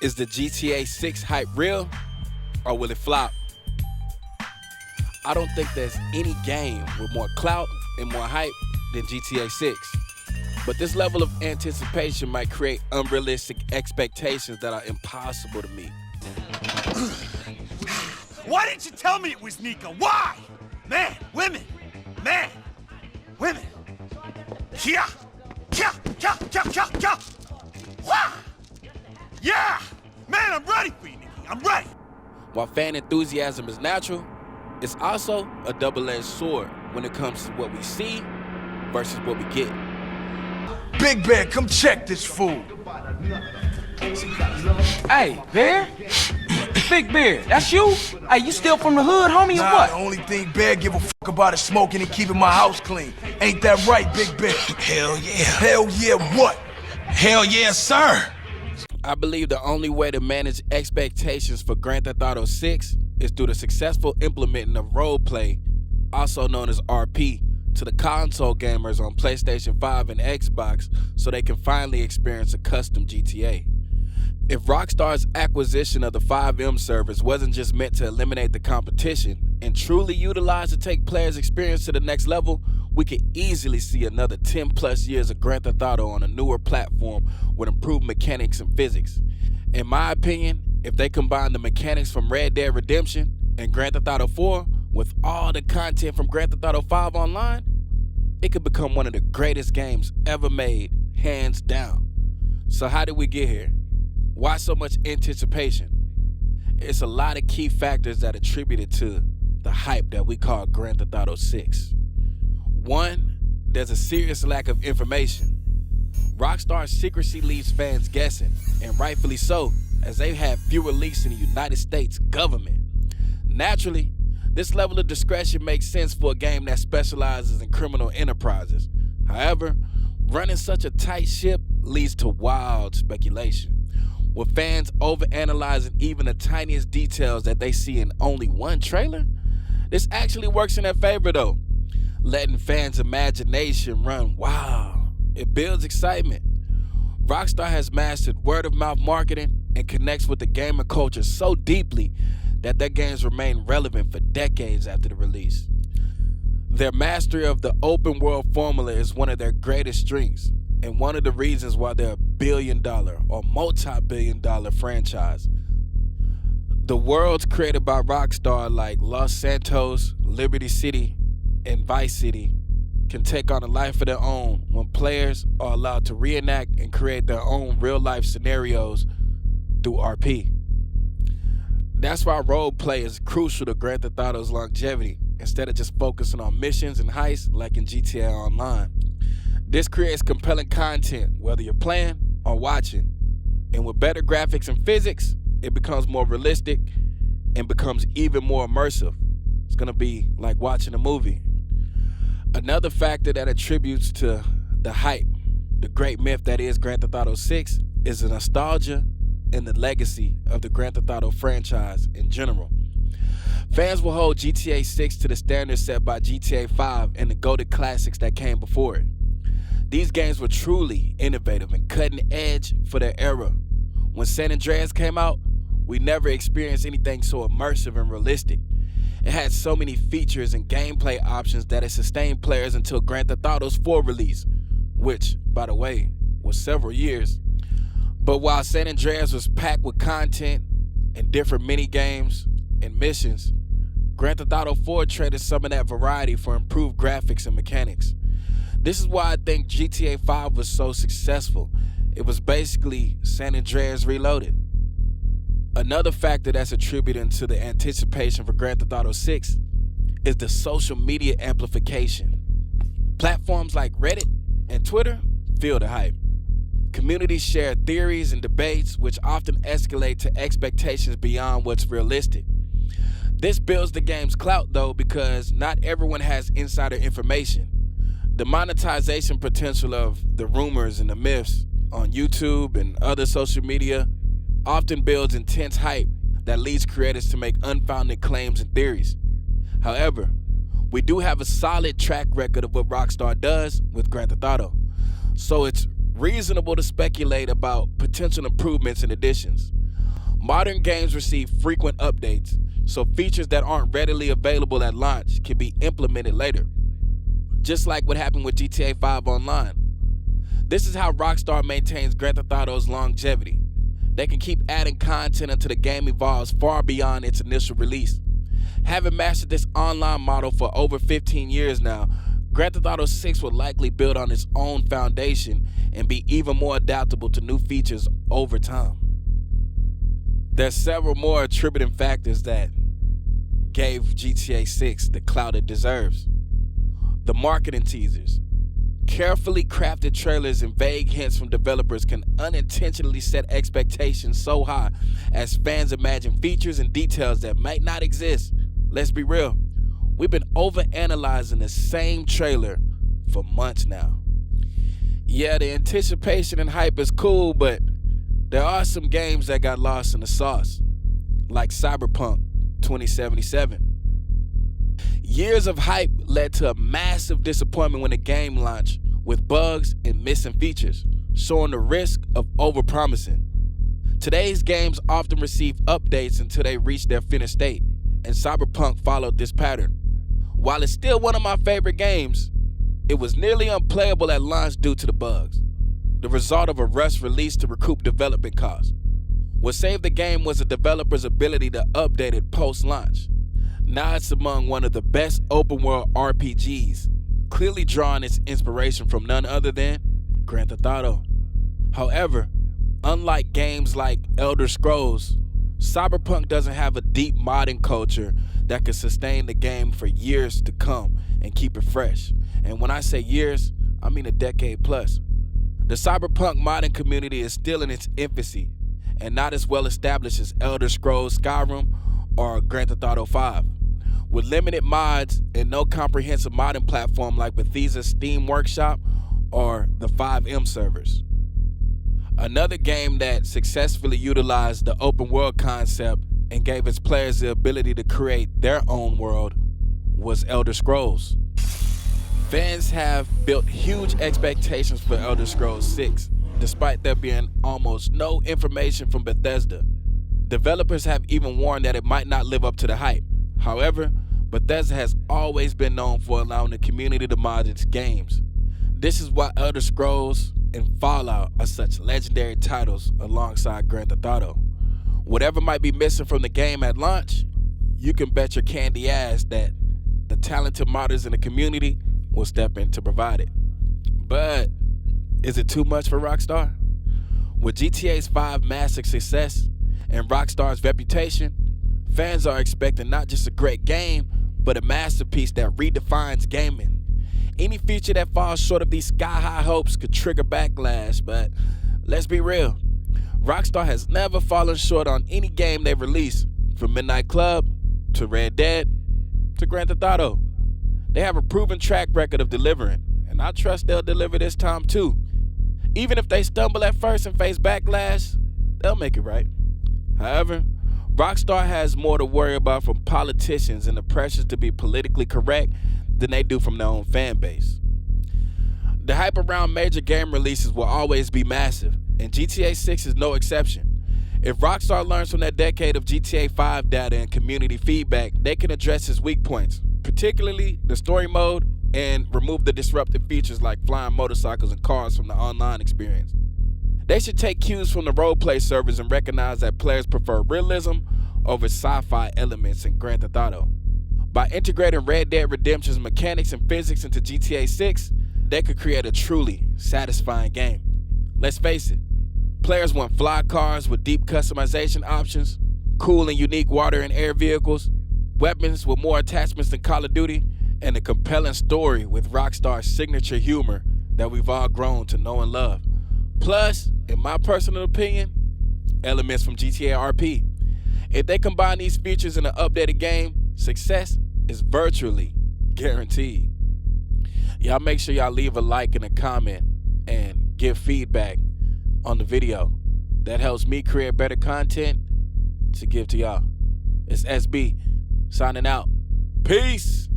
Is the GTA 6 hype real, or will it flop? I don't think there's any game with more clout and more hype than GTA 6. But this level of anticipation might create unrealistic expectations that are impossible to meet. Why didn't you tell me it was Nika? Why? Man, women. Kia. Wah! Yeah! Man, I'm ready for you, Nikki. I'm ready. While fan enthusiasm is natural, it's also a double-edged sword when it comes to what we see versus what we get. Big Bear, come check this fool. Hey, Bear? Big Bear, that's you? Hey, you still from the hood, homie, or what? The only thing Bear give a fuck about is smoking and keeping my house clean. Ain't that right, Big Bear? Hell yeah. Hell yeah, what? Hell yeah, sir. I believe the only way to manage expectations for Grand Theft Auto 6 is through the successful implementing of roleplay, also known as RP, to the console gamers on PlayStation 5 and Xbox so they can finally experience a custom GTA. If Rockstar's acquisition of the 5M servers wasn't just meant to eliminate the competition and truly utilize to take players' experience to the next level, we could easily see another 10 plus years of Grand Theft Auto on a newer platform with improved mechanics and physics. In my opinion, if they combine the mechanics from Red Dead Redemption and Grand Theft Auto 4 with all the content from Grand Theft Auto 5 online, it could become one of the greatest games ever made, hands down. So how did we get here? Why so much anticipation? It's a lot of key factors that attributed to the hype that we call Grand Theft Auto 6. One, there's a serious lack of information. Rockstar's secrecy leaves fans guessing, and rightfully so, as they've had fewer leaks in the United States government. Naturally, this level of discretion makes sense for a game that specializes in criminal enterprises. However, running such a tight ship leads to wild speculation, with fans overanalyzing even the tiniest details that they see in only one trailer. This actually works in their favor though, letting fans' imagination run wild. It builds excitement. Rockstar has mastered word-of-mouth marketing and connects with the gamer culture so deeply that their games remain relevant for decades after the release. Their mastery of the open world formula is one of their greatest strengths, and one of the reasons why they're a billion-dollar or multi-billion-dollar franchise. The worlds created by Rockstar like Los Santos, Liberty City, and Vice City can take on a life of their own when players are allowed to reenact and create their own real-life scenarios through RP. That's why roleplay is crucial to Grand Theft Auto's longevity, instead of just focusing on missions and heists like in GTA Online. This creates compelling content, whether you're playing or watching. And with better graphics and physics, it becomes more realistic and becomes even more immersive. It's gonna be like watching a movie. Another factor that attributes to the hype, the great myth that is Grand Theft Auto 6, is the nostalgia and the legacy of the Grand Theft Auto franchise in general. Fans will hold GTA 6 to the standards set by GTA 5 and the goated classics that came before it. These games were truly innovative and cutting edge for their era. When San Andreas came out, we never experienced anything so immersive and realistic. It had so many features and gameplay options that it sustained players until Grand Theft Auto's 4 release, which, by the way, was several years. But while San Andreas was packed with content and different mini-games and missions, Grand Theft Auto 4 traded some of that variety for improved graphics and mechanics. This is why I think GTA 5 was so successful. It was basically San Andreas reloaded. Another factor that's attributed to the anticipation for Grand Theft Auto 6 is the social media amplification. Platforms like Reddit and Twitter fuel the hype. Communities share theories and debates which often escalate to expectations beyond what's realistic. This builds the game's clout though, because not everyone has insider information. The monetization potential of the rumors and the myths on YouTube and other social media often builds intense hype that leads creators to make unfounded claims and theories. However, we do have a solid track record of what Rockstar does with Grand Theft Auto, so it's reasonable to speculate about potential improvements and additions. Modern games receive frequent updates, so features that aren't readily available at launch can be implemented later. Just like what happened with GTA 5 Online. This is how Rockstar maintains Grand Theft Auto's longevity. They can keep adding content until the game evolves far beyond its initial release. Having mastered this online model for over 15 years now, Grand Theft Auto 6 will likely build on its own foundation and be even more adaptable to new features over time. There's several more attributing factors that gave GTA 6 the clout it deserves. The marketing teasers. Carefully crafted trailers and vague hints from developers can unintentionally set expectations so high as fans imagine features and details that might not exist. Let's be real, we've been overanalyzing the same trailer for months now. Yeah, the anticipation and hype is cool, but there are some games that got lost in the sauce, like Cyberpunk 2077. Years of hype led to a massive disappointment when the game launched, with bugs and missing features, showing the risk of overpromising. Today's games often receive updates until they reach their finished state, and Cyberpunk followed this pattern. While it's still one of my favorite games, it was nearly unplayable at launch due to the bugs, the result of a rushed release to recoup development costs. What saved the game was the developer's ability to update it post-launch. Now it's among one of the best open-world RPGs, clearly drawing its inspiration from none other than Grand Theft Auto. However, unlike games like Elder Scrolls, Cyberpunk doesn't have a deep modding culture that could sustain the game for years to come and keep it fresh. And when I say years, I mean a decade plus. The Cyberpunk modding community is still in its infancy and not as well established as Elder Scrolls Skyrim or Grand Theft Auto 5. With limited mods and no comprehensive modding platform like Bethesda's Steam Workshop or the 5M servers. Another game that successfully utilized the open world concept and gave its players the ability to create their own world was Elder Scrolls. Fans have built huge expectations for Elder Scrolls 6, despite there being almost no information from Bethesda. Developers have even warned that it might not live up to the hype. However, Bethesda has always been known for allowing the community to mod its games. This is why Elder Scrolls and Fallout are such legendary titles alongside Grand Theft Auto. Whatever might be missing from the game at launch, you can bet your candy ass that the talented modders in the community will step in to provide it. But is it too much for Rockstar? With GTA's 5 massive success and Rockstar's reputation, fans are expecting not just a great game, but a masterpiece that redefines gaming. Any feature that falls short of these sky-high hopes could trigger backlash, but let's be real. Rockstar has never fallen short on any game they've released, from Midnight Club to Red Dead to Grand Theft Auto. They have a proven track record of delivering, and I trust they'll deliver this time too. Even if they stumble at first and face backlash, they'll make it right. However, Rockstar has more to worry about from politicians and the pressures to be politically correct than they do from their own fan base. The hype around major game releases will always be massive, and GTA 6 is no exception. If Rockstar learns from that decade of GTA 5 data and community feedback, they can address its weak points, particularly the story mode, and remove the disruptive features like flying motorcycles and cars from the online experience. They should take cues from the roleplay servers and recognize that players prefer realism over sci-fi elements in Grand Theft Auto. By integrating Red Dead Redemption's mechanics and physics into GTA 6, they could create a truly satisfying game. Let's face it, players want fly cars with deep customization options, cool and unique water and air vehicles, weapons with more attachments than Call of Duty, and a compelling story with Rockstar's signature humor that we've all grown to know and love. Plus, in my personal opinion, elements from GTA RP. If they combine these features in an updated game, success is virtually guaranteed. Y'all make sure y'all leave a like and a comment and give feedback on the video. That helps me create better content to give to y'all. It's SB signing out. Peace.